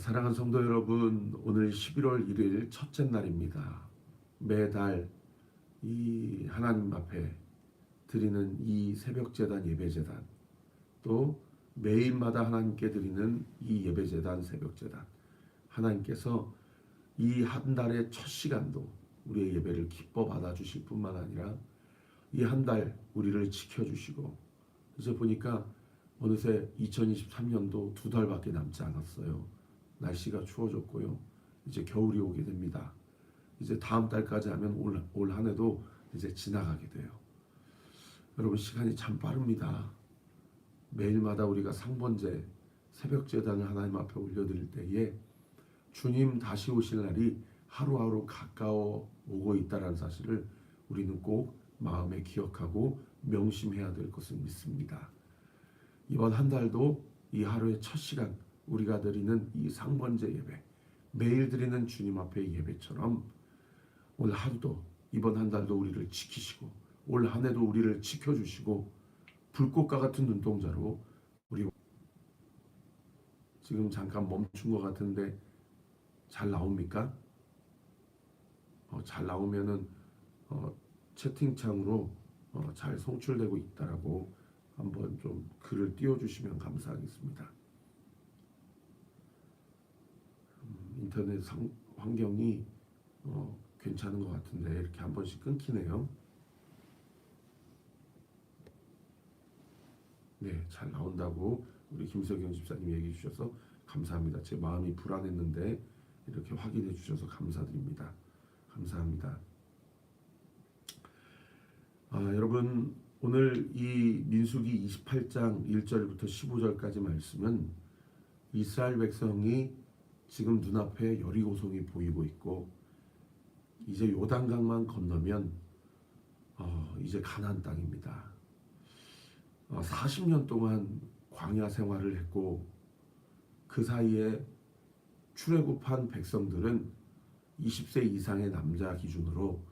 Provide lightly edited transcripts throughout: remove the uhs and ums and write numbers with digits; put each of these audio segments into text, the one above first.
사랑하는 성도 여러분, 오늘 11월 1일 첫째 날입니다. 매달 이 하나님 앞에 드리는 이 새벽제단 예배제단, 또 매일마다 하나님께 드리는 이 예배제단 새벽제단, 하나님께서 이 한 달의 첫 시간도 우리의 예배를 기뻐 받아주실 뿐만 아니라 이 한 달 우리를 지켜주시고, 그래서 보니까 어느새 2023년도 2달밖에 남지 않았어요. 날씨가 추워졌고요. 이제 겨울이 오게 됩니다. 이제 다음 달까지 하면 올 한 해도 이제 지나가게 돼요. 여러분, 시간이 참 빠릅니다. 매일마다 우리가 상번제 새벽 제단을 하나님 앞에 올려드릴 때에 주님 다시 오실 날이 하루하루 가까워 오고 있다는 사실을 우리는 꼭 마음에 기억하고 명심해야 될 것을 믿습니다. 이번 한 달도 이 하루의 첫 시간 우리가 드리는 이 상번제 예배, 매일 드리는 주님 앞의 예배처럼 오늘 하루도, 이번 한 달도 우리를 지키시고 올 한 해도 우리를 지켜주시고 불꽃과 같은 눈동자로 우리, 지금 잠깐 멈춘 것 같은데 잘 나옵니까? 잘 나오면은 채팅창으로 잘 송출되고 있다라고 한번 좀 글을 띄워주시면 감사하겠습니다. 인터넷 환경이 괜찮은 것 같은데 이렇게 한 번씩 끊기네요. 네, 잘 나온다고 우리 김석영 집사님 얘기해 주셔서 감사합니다. 제 마음이 불안했는데 이렇게 확인해 주셔서 감사드립니다. 감사합니다. 여러분, 오늘 이 민수기 28장 1절부터 15절까지 말씀은 이스라엘 백성이 지금 눈앞에 여리고성이 보이고 있고, 이제 요단강만 건너면 이제 가나안 땅입니다. 40년 동안 광야 생활을 했고, 그 사이에 출애굽한 백성들은 20세 이상의 남자 기준으로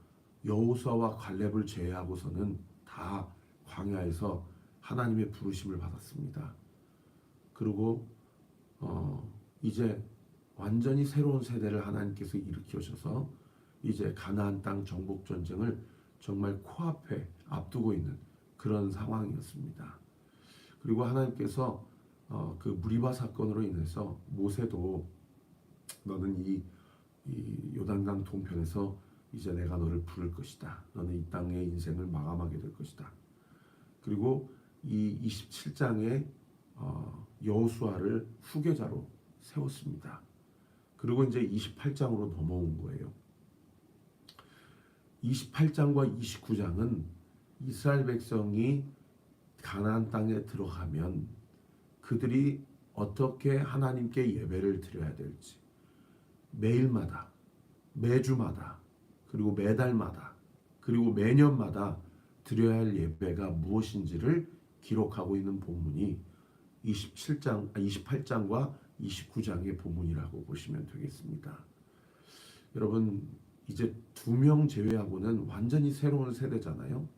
여호수아와 갈렙을 제외하고서는 다 광야에서 하나님의 부르심을 받았습니다. 그리고 이제 완전히 새로운 세대를 하나님께서 일으키셔서 이제 가나안 땅 정복 전쟁을 정말 코앞에 앞두고 있는 그런 상황이었습니다. 그리고 하나님께서 그 무리바 사건으로 인해서 모세도 너는 이 요단강 동편에서 이제 내가 너를 부를 것이다. 너는 이 땅의 인생을 마감하게 될 것이다. 그리고 이 27장에 여호수아를 후계자로 세웠습니다. 그리고 이제 28장으로 넘어온 거예요. 28장과 29장은 이스라엘 백성이 가나안 땅에 들어가면 그들이 어떻게 하나님께 예배를 드려야 될지, 매일마다, 매주마다, 그리고 매달마다, 그리고 매년마다 드려야 할 예배가 무엇인지를 기록하고 있는 본문이 28장과 29장의 본문이라고 보시면 되겠습니다. 여러분, 이제 2명 제외하고는 완전히 새로운 세대잖아요.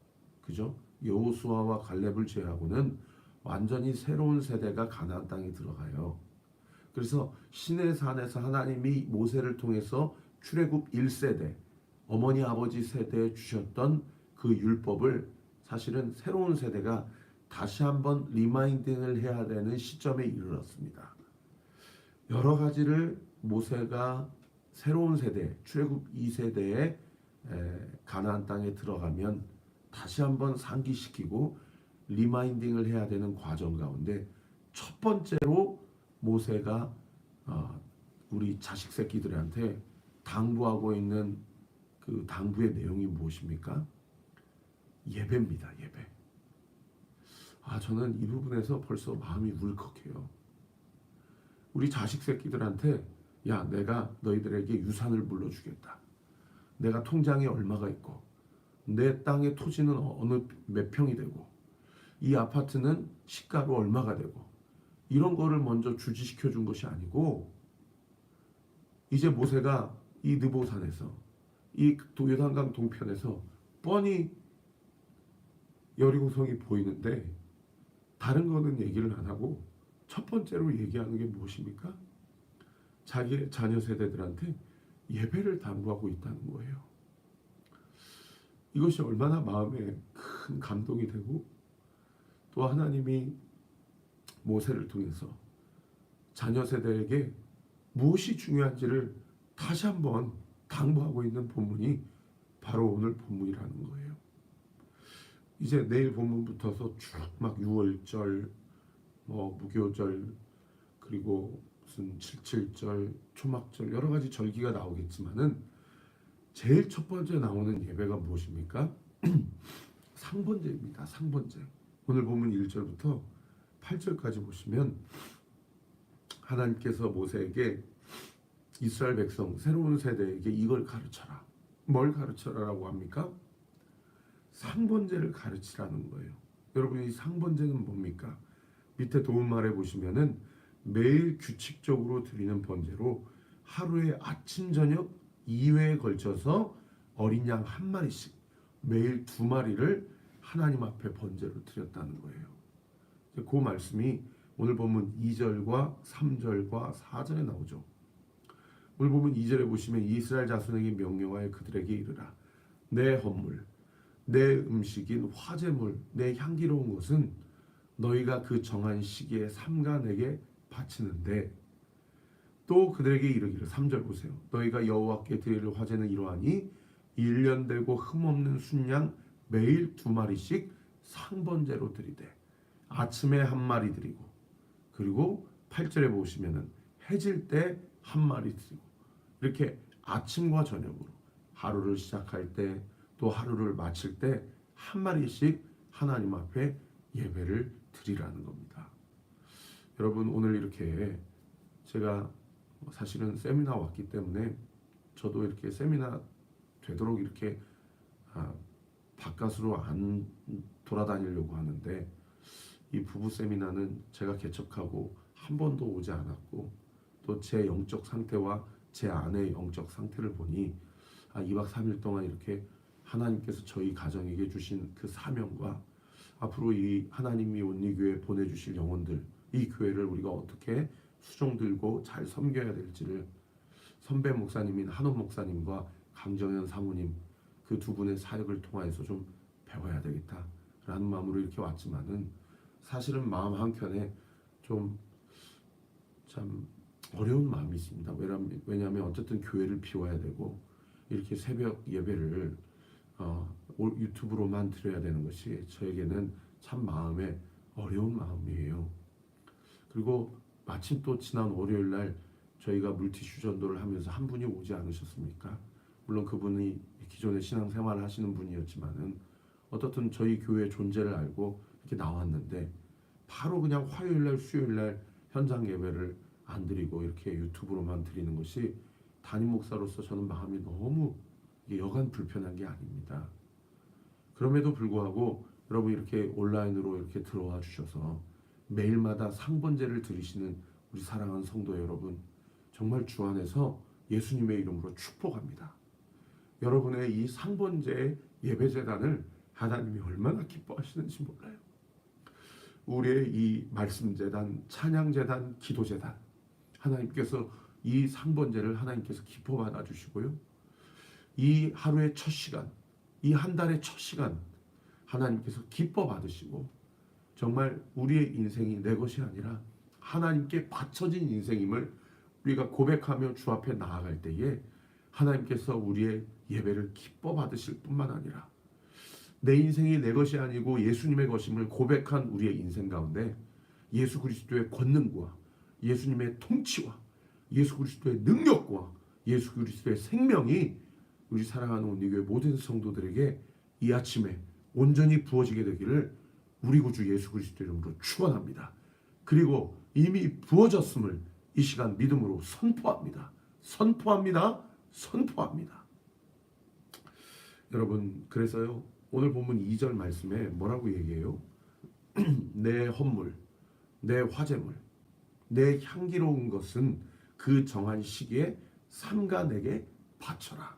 그죠? 여호수아와 갈렙을 제외하고는 완전히 새로운 세대가 가나안 땅에 들어가요. 그래서 시내산에서 하나님이 모세를 통해서 출애굽 1세대, 어머니 아버지 세대에 주셨던 그 율법을 사실은 새로운 세대가 다시 한번 리마인딩을 해야 되는 시점에 이르렀습니다. 여러 가지를 모세가 새로운 세대, 출애굽 2세대에 가나안 땅에 들어가면 다시 한번 상기시키고 리마인딩을 해야 되는 과정 가운데 첫 번째로 모세가 우리 자식 새끼들한테 당부하고 있는 그 당부의 내용이 무엇입니까? 예배입니다. 예배. 저는 이 부분에서 벌써 마음이 울컥해요. 우리 자식 새끼들한테 야, 내가 너희들에게 유산을 물려주겠다. 내가 통장에 얼마가 있고 내 땅의 토지는 어느 몇 평이 되고 이 아파트는 시가로 얼마가 되고, 이런 거를 먼저 주지시켜 준 것이 아니고, 이제 모세가 이 느보산에서 이 요단강 동편에서 뻔히 여리고성이 보이는데 다른 거는 얘기를 안 하고 첫 번째로 얘기하는 게 무엇입니까? 자기 자녀 세대들한테 예배를 당부하고 있다는 거예요. 이것이 얼마나 마음에 큰 감동이 되고, 또 하나님이 모세를 통해서 자녀 세대에게 무엇이 중요한지를 다시 한번 당부하고 있는 본문이 바로 오늘 본문이라는 거예요. 이제 내일 본문부터서 쭉 막 유월절, 무교절, 그리고 무슨 칠칠절, 초막절 여러 가지 절기가 나오겠지만은 제일 첫 번째 나오는 예배가 무엇입니까? 상번제입니다. 상번제. 오늘 본문 1절부터 8절까지 보시면 하나님께서 모세에게 이스라엘 백성 새로운 세대에게 이걸 가르쳐라. 뭘 가르쳐라라고 합니까? 상번제를 가르치라는 거예요. 여러분, 이 상번제는 뭡니까? 밑에 도움말에 보시면은 매일 규칙적으로 드리는 번제로 하루에 아침 저녁 2회에 걸쳐서 어린 양 한 마리씩 매일 2마리를 하나님 앞에 번제로 드렸다는 거예요. 그 말씀이 오늘 보면 2절과 3절과 4절에 나오죠. 오늘 보면 2절에 보시면 이스라엘 자손에게 명령하여 그들에게 이르라. 내 헌물, 내 음식인 화제물, 내 향기로운 것은 너희가 그 정한 시기에 삼가 내게 바치는데, 또 그들에게 이르기를 3절 보세요. 너희가 여호와께 드릴 화제는 이러하니 1년 되고 흠없는 순양 매일 2마리씩 상번제로 드리되 아침에 한 마리 드리고, 그리고 8절에 보시면은 해질 때 한 마리 드리고, 이렇게 아침과 저녁으로 하루를 시작할 때 또 하루를 마칠 때 한 마리씩 하나님 앞에 예배를 드리라는 겁니다. 여러분, 오늘 이렇게 제가 사실은 세미나 왔기 때문에 저도 이렇게 세미나 되도록 이렇게 바깥으로 안 돌아다니려고 하는데, 이 부부 세미나는 제가 개척하고 한 번도 오지 않았고, 또 제 영적 상태와 제 아내의 영적 상태를 보니 2박 3일 동안 이렇게 하나님께서 저희 가정에게 주신 그 사명과 앞으로 이 하나님이 온리교회에 보내주실 영혼들, 이 교회를 우리가 어떻게 수종 들고 잘 섬겨야 될지를 선배 목사님인 한원 목사님과 강정현 사모님 그 두 분의 사역을 통해서 좀 배워야 되겠다라는 마음으로 이렇게 왔지만은, 사실은 마음 한켠에 좀 참 어려운 마음이 있습니다. 왜냐하면 어쨌든 교회를 비워야 되고 이렇게 새벽 예배를 유튜브로만 드려야 되는 것이 저에게는 참 마음에 어려운 마음이에요. 그리고 마침 또 지난 월요일 날 저희가 물티슈 전도를 하면서 한 분이 오지 않으셨습니까? 물론 그분이 기존에 신앙생활을 하시는 분이었지만은 어떻든 저희 교회의 존재를 알고 이렇게 나왔는데, 바로 그냥 화요일 날 수요일 날 현장 예배를 안 드리고 이렇게 유튜브로만 드리는 것이 담임 목사로서 저는 마음이 너무 여간 불편한 게 아닙니다. 그럼에도 불구하고 여러분, 이렇게 온라인으로 이렇게 들어와 주셔서 매일마다 상번제를 드리시는 우리 사랑하는 성도 여러분, 정말 주 안에서 예수님의 이름으로 축복합니다. 여러분의 이 상번제 예배재단을 하나님이 얼마나 기뻐하시는지 몰라요. 우리의 이 말씀재단, 찬양재단, 기도재단, 하나님께서 이 상번제를 하나님께서 기뻐 받아주시고요. 이 하루의 첫 시간, 이 한 달의 첫 시간 하나님께서 기뻐 받으시고, 정말 우리의 인생이 내 것이 아니라 하나님께 바쳐진 인생임을 우리가 고백하며 주 앞에 나아갈 때에 하나님께서 우리의 예배를 기뻐 받으실 뿐만 아니라 내 인생이 내 것이 아니고 예수님의 것임을 고백한 우리의 인생 가운데 예수 그리스도의 권능과 예수님의 통치와 예수 그리스도의 능력과 예수 그리스도의 생명이 우리 사랑하는 온리교회 모든 성도들에게 이 아침에 온전히 부어지게 되기를 우리 구주 예수 그리스도 이름으로 축원합니다. 그리고 이미 부어졌음을 이 시간 믿음으로 선포합니다. 선포합니다. 선포합니다. 여러분, 그래서요, 오늘 본문 2절 말씀에 뭐라고 얘기해요? 내 헌물, 내 화제물, 내 향기로운 것은 그 정한 시기에 삼가 내게 바쳐라.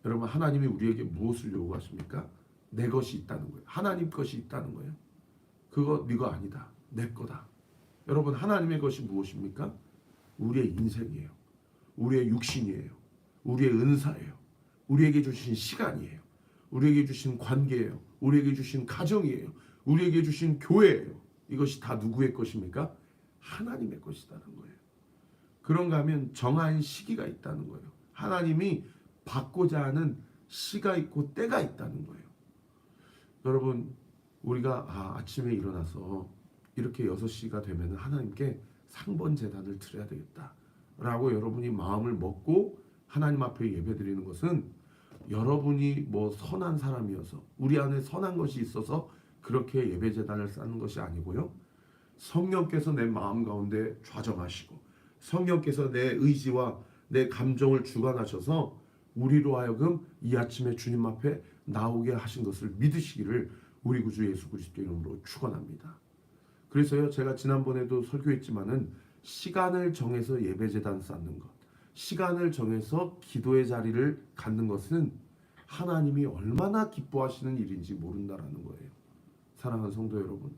여러분, 하나님이 우리에게 무엇을 요구하십니까? 내 것이 있다는 거예요. 하나님 것이 있다는 거예요. 그거 네 거 아니다. 내 거다. 여러분, 하나님의 것이 무엇입니까? 우리의 인생이에요. 우리의 육신이에요. 우리의 은사예요. 우리에게 주신 시간이에요. 우리에게 주신 관계예요. 우리에게 주신 가정이에요. 우리에게 주신 교회예요. 이것이 다 누구의 것입니까? 하나님의 것이라는 거예요. 그런가 하면 정한 시기가 있다는 거예요. 하나님이 받고자 하는 시가 있고 때가 있다는 거예요. 여러분, 우리가 아침에 일어나서 이렇게 6시가 되면 하나님께 상번 제단을 드려야 되겠다 라고 여러분이 마음을 먹고 하나님 앞에 예배드리는 것은 여러분이 뭐 선한 사람이어서 우리 안에 선한 것이 있어서 그렇게 예배 제단을 쌓는 것이 아니고요. 성령께서 내 마음 가운데 좌정하시고 성령께서 내 의지와 내 감정을 주관하셔서 우리로 하여금 이 아침에 주님 앞에 나오게 하신 것을 믿으시기를 우리 구주 예수 그리스도 이름으로 축원합니다. 그래서요, 제가 지난번에도 설교했지만은 시간을 정해서 예배제단 쌓는 것, 시간을 정해서 기도의 자리를 갖는 것은 하나님이 얼마나 기뻐하시는 일인지 모른다라는 거예요. 사랑하는 성도 여러분,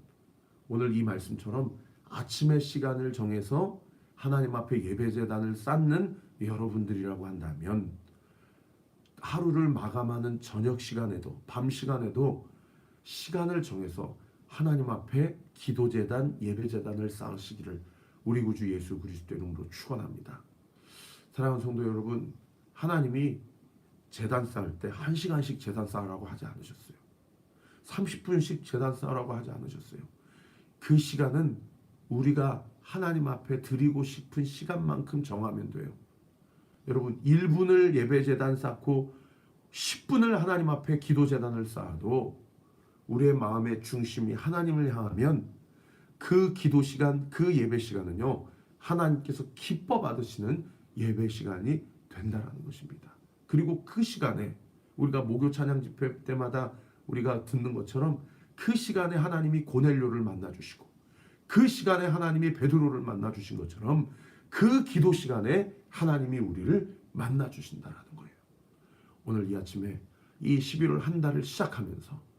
오늘 이 말씀처럼 아침의 시간을 정해서 하나님 앞에 예배제단을 쌓는 여러분들이라고 한다면 하루를 마감하는 저녁 시간에도 밤 시간에도 시간을 정해서 하나님 앞에 기도제단, 예배제단을 쌓으시기를 우리 구주 예수 그리스도 이름으로 축원합니다. 사랑하는 성도 여러분, 하나님이 제단 쌓을 때 1시간씩 제단 쌓으라고 하지 않으셨어요. 30분씩 제단 쌓으라고 하지 않으셨어요. 그 시간은 우리가 하나님 앞에 드리고 싶은 시간만큼 정하면 돼요. 여러분, 1분을 예배제단 쌓고 10분을 하나님 앞에 기도제단을 쌓아도 우리의 마음의 중심이 하나님을 향하면 그 기도 시간, 그 예배 시간은요, 하나님께서 기뻐 받으시는 예배 시간이 된다라는 것입니다. 그리고 그 시간에 우리가 목요 찬양 집회 때마다 우리가 듣는 것처럼 그 시간에 하나님이 고넬료를 만나 주시고 그 시간에 하나님이 베드로를 만나 주신 것처럼 그 기도 시간에 하나님이 우리를 만나 주신다라는 거예요. 오늘 이 아침에 이 11월 한 달을 시작하면서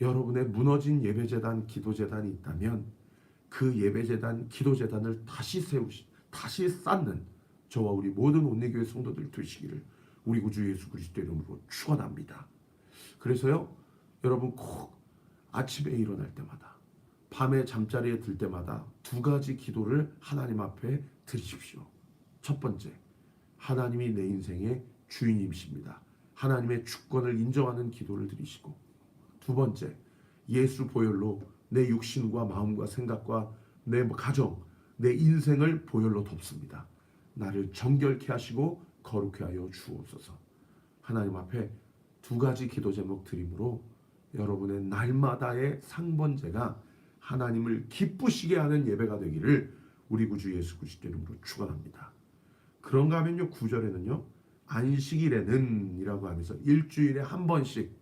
여러분의 무너진 예배재단, 기도재단이 있다면 그 예배재단, 기도재단을 다시 쌓는 저와 우리 모든 온리교회 성도들 되시기를 우리 구주 예수 그리스도 이름으로 축원합니다. 그래서요, 여러분 꼭 아침에 일어날 때마다 밤에 잠자리에 들 때마다 2가지 기도를 하나님 앞에 드리십시오. 첫 번째, 하나님이 내 인생의 주인이십니다. 하나님의 주권을 인정하는 기도를 드리시고, 두 번째, 예수 보혈로 내 육신과 마음과 생각과 내 가정, 내 인생을 보혈로 덮습니다. 나를 정결케 하시고 거룩케 하여 주옵소서. 하나님 앞에 2가지 기도 제목 드림으로 여러분의 날마다의 상번제가 하나님을 기쁘시게 하는 예배가 되기를 우리 구주 예수 그리스도 이름으로 축원합니다. 그런가 하면요, 9절에는요 안식일에는 이라고 하면서 일주일에 한 번씩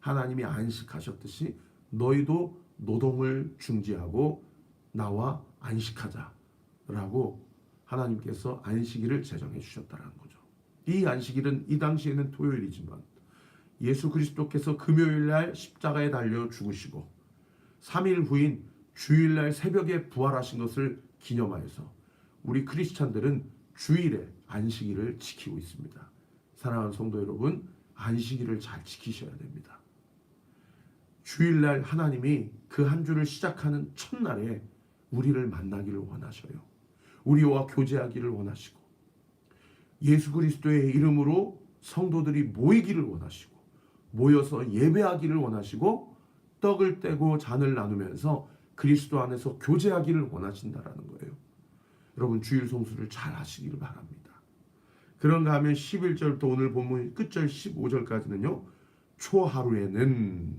하나님이 안식하셨듯이 너희도 노동을 중지하고 나와 안식하자라고 하나님께서 안식일을 제정해 주셨다는 거죠. 이 안식일은 이 당시에는 토요일이지만 예수 그리스도께서 금요일날 십자가에 달려 죽으시고 3일 후인 주일날 새벽에 부활하신 것을 기념하여서 우리 크리스찬들은 주일에 안식일을 지키고 있습니다. 사랑하는 성도 여러분, 안식일을 잘 지키셔야 됩니다. 주일날 하나님이 그 한 주를 시작하는 첫날에 우리를 만나기를 원하셔요. 우리와 교제하기를 원하시고 예수 그리스도의 이름으로 성도들이 모이기를 원하시고 모여서 예배하기를 원하시고 떡을 떼고 잔을 나누면서 그리스도 안에서 교제하기를 원하신다라는 거예요. 여러분, 주일 성수를 잘 하시기를 바랍니다. 그런가 하면 11절부터 오늘 본문 끝절 15절까지는요. 초하루에는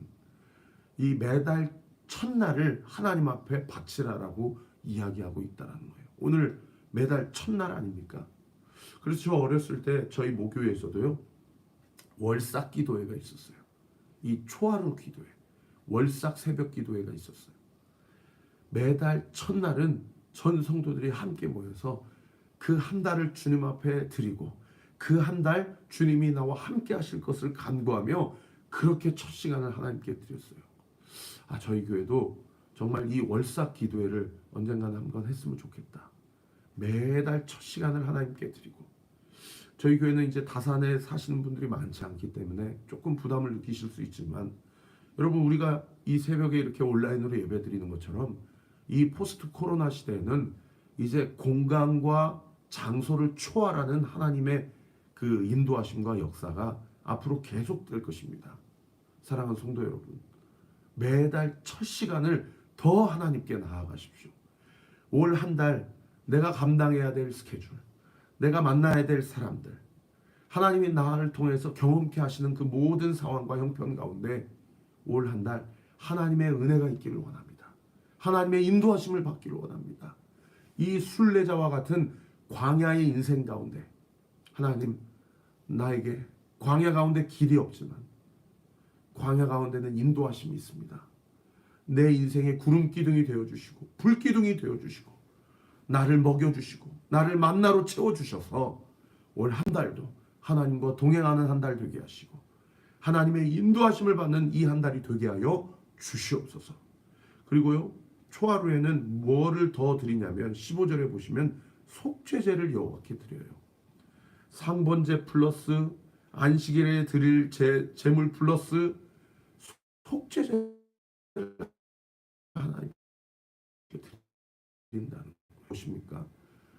이 매달 첫날을 하나님 앞에 바치라라고 이야기하고 있다는 거예요. 오늘 매달 첫날 아닙니까? 그래서 저 어렸을 때 저희 모교에서도요. 월삭 기도회가 있었어요. 이 초하루 기도회, 월삭 새벽 기도회가 있었어요. 매달 첫날은 전 성도들이 함께 모여서 그 한 달을 주님 앞에 드리고 그 한 달 주님이 나와 함께 하실 것을 간구하며 그렇게 첫 시간을 하나님께 드렸어요. 저희 교회도 정말 이 월삭 기도회를 언젠가는 한번 했으면 좋겠다. 매달 첫 시간을 하나님께 드리고, 저희 교회는 이제 다산에 사시는 분들이 많지 않기 때문에 조금 부담을 느끼실 수 있지만, 여러분, 우리가 이 새벽에 이렇게 온라인으로 예배 드리는 것처럼 이 포스트 코로나 시대에는 이제 공간과 장소를 초월하는 하나님의 그 인도하심과 역사가 앞으로 계속될 것입니다. 사랑하는 성도 여러분, 매달 첫 시간을 더 하나님께 나아가십시오. 올 한 달 내가 감당해야 될 스케줄, 내가 만나야 될 사람들, 하나님이 나를 통해서 경험케 하시는 그 모든 상황과 형편 가운데 올 한 달 하나님의 은혜가 있기를 원합니다. 하나님의 인도하심을 받기를 원합니다. 이 순례자와 같은 광야의 인생 가운데 하나님, 나에게 광야 가운데 길이 없지만 광야 가운데는 인도하심이 있습니다. 내 인생의 구름기둥이 되어주시고 불기둥이 되어주시고 나를 먹여주시고 나를 만나로 채워주셔서 올 한 달도 하나님과 동행하는 한 달 되게 하시고 하나님의 인도하심을 받는 이 한 달이 되게 하여 주시옵소서. 그리고요, 초하루에는 뭐를 더 드리냐면 15절에 보시면 속죄제를 여호와께 드려요. 상번제 플러스 안식일에 드릴 제물 플러스 속죄제를 하나님께 드린다는 거 보십니까?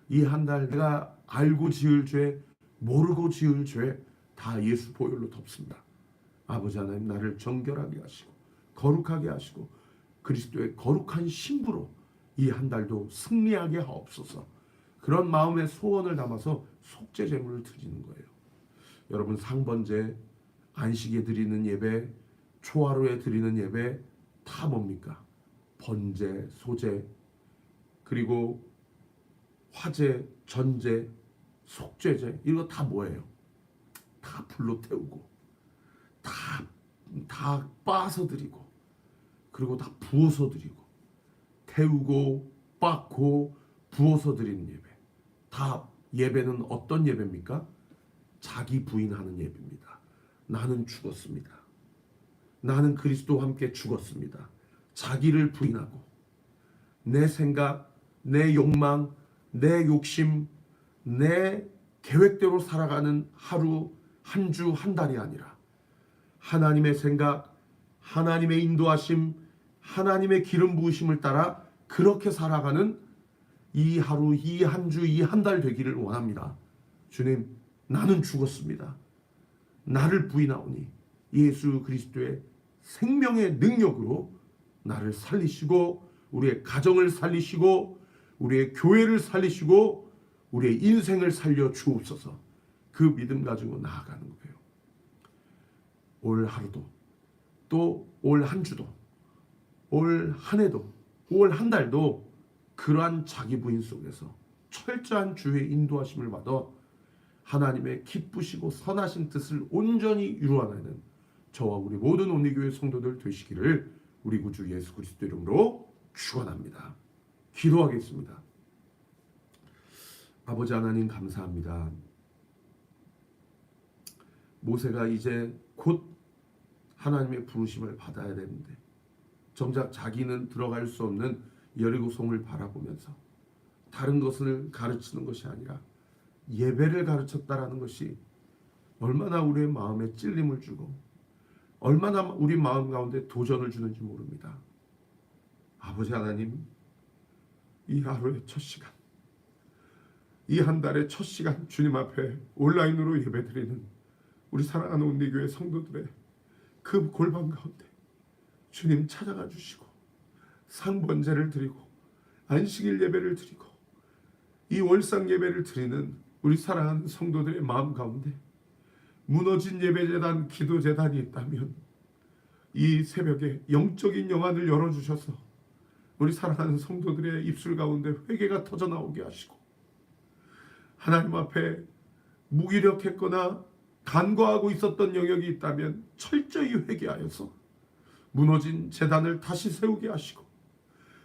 이 한 달 내가 알고 지을 죄, 모르고 지을 죄 다 예수 보혈로 덮습니다. 아버지 하나님, 나를 정결하게 하시고 거룩하게 하시고 그리스도의 거룩한 신부로 이 한 달도 승리하게 하옵소서. 그런 마음의 소원을 담아서 속죄 제물을 드리는 거예요. 여러분, 상번제, 안식에 드리는 예배, 초하루에 드리는 예배 다 뭡니까? 번제, 소제, 그리고 화제, 전제, 속죄제, 이거 다 뭐예요? 다 불로 태우고 다 빻아서 드리고 그리고 다 부어서 드리고 태우고 빻고 부어서 드리는 예배. 다 예배는 어떤 예배입니까? 자기 부인하는 예배입니다. 나는 죽었습니다. 나는 그리스도와 함께 죽었습니다. 자기를 부인하고 내 생각, 내 욕망, 내 욕심, 내 계획대로 살아가는 하루, 한 주, 한 달이 아니라 하나님의 생각, 하나님의 인도하심, 하나님의 기름 부으심을 따라 그렇게 살아가는 이 하루, 이 한 주, 이 한 달 되기를 원합니다. 주님, 나는 죽었습니다. 나를 부인하오니 예수 그리스도의 생명의 능력으로 나를 살리시고 우리의 가정을 살리시고 우리의 교회를 살리시고 우리의 인생을 살려 주옵소서. 그 믿음 가지고 나아가는 거예요. 올 하루도 또 올 한 주도 올 한 해도 올 한 달도 그러한 자기 부인 속에서 철저한 주의 인도하심을 받아 하나님의 기쁘시고 선하신 뜻을 온전히 이루어내는 저와 우리 모든 온리교회 성도들 되시기를 우리 구주 예수 그리스도 이름으로 축원합니다. 기도하겠습니다. 아버지 하나님, 감사합니다. 모세가 이제 곧 하나님의 부르심을 받아야 되는데 정작 자기는 들어갈 수 없는 여리고성을 바라보면서 다른 것을 가르치는 것이 아니라 예배를 가르쳤다라는 것이 얼마나 우리의 마음에 찔림을 주고 얼마나 우리 마음 가운데 도전을 주는지 모릅니다. 아버지 하나님, 이 하루의 첫 시간, 이 한 달의 첫 시간 주님 앞에 온라인으로 예배드리는 우리 사랑하는 온리교회 성도들의 그 골방 가운데 주님 찾아가 주시고 상번제를 드리고 안식일 예배를 드리고 이 월상 예배를 드리는 우리 사랑하는 성도들의 마음 가운데 무너진 예배재단, 기도재단이 있다면 이 새벽에 영적인 영안을 열어주셔서 우리 사랑하는 성도들의 입술 가운데 회개가 터져나오게 하시고 하나님 앞에 무기력했거나 간과하고 있었던 영역이 있다면 철저히 회개하여서 무너진 재단을 다시 세우게 하시고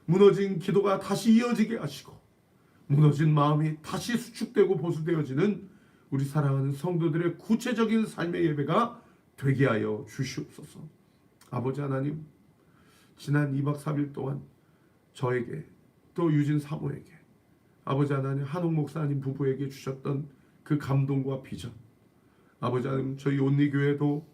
무너진 기도가 다시 이어지게 하시고 무너진 마음이 다시 수축되고 보수되어지는 우리 사랑하는 성도들의 구체적인 삶의 예배가 되게 하여 주시옵소서. 아버지 하나님, 지난 2박 3일 동안 저에게 또 유진 사모에게 아버지 하나님 한옥 목사님 부부에게 주셨던 그 감동과 비전, 아버지 하나님 저희 온리교회도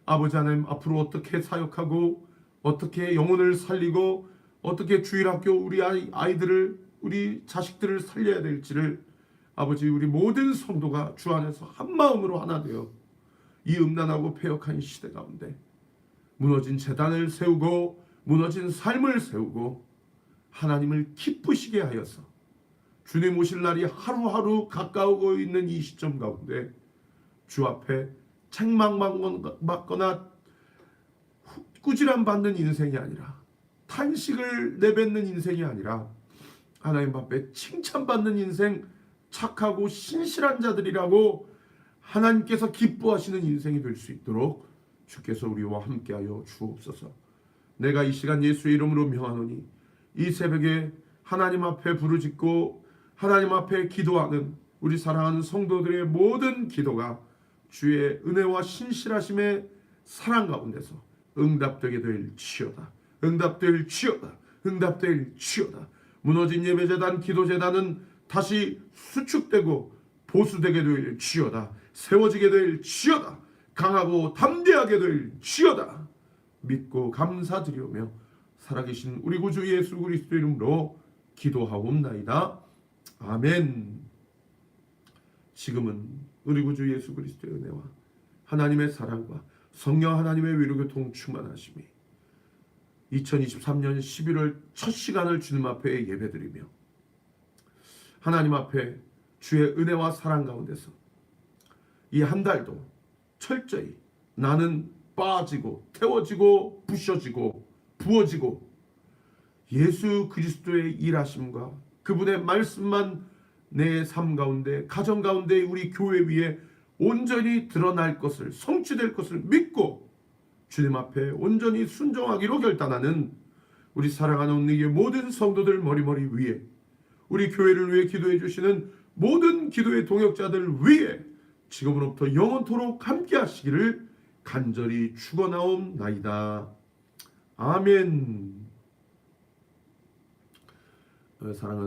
아버지 하나님 앞으로 어떻게 사역하고 어떻게 영혼을 살리고 어떻게 주일학교 우리 아이들을 우리 자식들을 살려야 될지를 아버지 우리 모든 성도가 주 안에서 한 마음으로 하나 되어 이 음란하고 패역한 시대 가운데 무너진 재단을 세우고 무너진 삶을 세우고 하나님을 기쁘시게 하여서 주님 오실 날이 하루하루 가까우고 있는 이 시점 가운데 주 앞에 책망받거나 꾸지람 받는 인생이 아니라 탄식을 내뱉는 인생이 아니라 하나님 앞에 칭찬받는 인생, 착하고 신실한 자들이라고 하나님께서 기뻐하시는 인생이 될 수 있도록 주께서 우리와 함께하여 주옵소서. 내가 이 시간 예수의 이름으로 명하노니 이 새벽에 하나님 앞에 부르짖고 하나님 앞에 기도하는 우리 사랑하는 성도들의 모든 기도가 주의 은혜와 신실하심의 사랑 가운데서 응답되게 될지어다. 응답될지어다. 응답될지어다. 무너진 예배재단, 기도재단은 다시 수축되고 보수되게 될지어다. 세워지게 될지어다. 강하고 담대하게 될지어다. 믿고 감사드리오며 살아계신 우리 구주 예수 그리스도 이름으로 기도하옵나이다. 아멘. 지금은 우리 구주 예수 그리스도의 은혜와 하나님의 사랑과 성령 하나님의 위로교통 충만하심이 2023년 11월 첫 시간을 주님 앞에 예배드리며 하나님 앞에 주의 은혜와 사랑 가운데서 이 한 달도 철저히 나는 빠지고 태워지고 부셔지고 부어지고 예수 그리스도의 일하심과 그분의 말씀만 내 삶 가운데 가정 가운데 우리 교회 위에 온전히 드러날 것을 성취될 것을 믿고 주님 앞에 온전히 순종하기로 결단하는 우리 사랑하는 온리교회 모든 성도들 머리머리 위에 우리 교회를 위해 기도해 주시는 모든 기도의 동역자들 위에 지금으로부터 영원토록 함께 하시기를 간절히 축원하옵나이다. 아멘. 사랑하는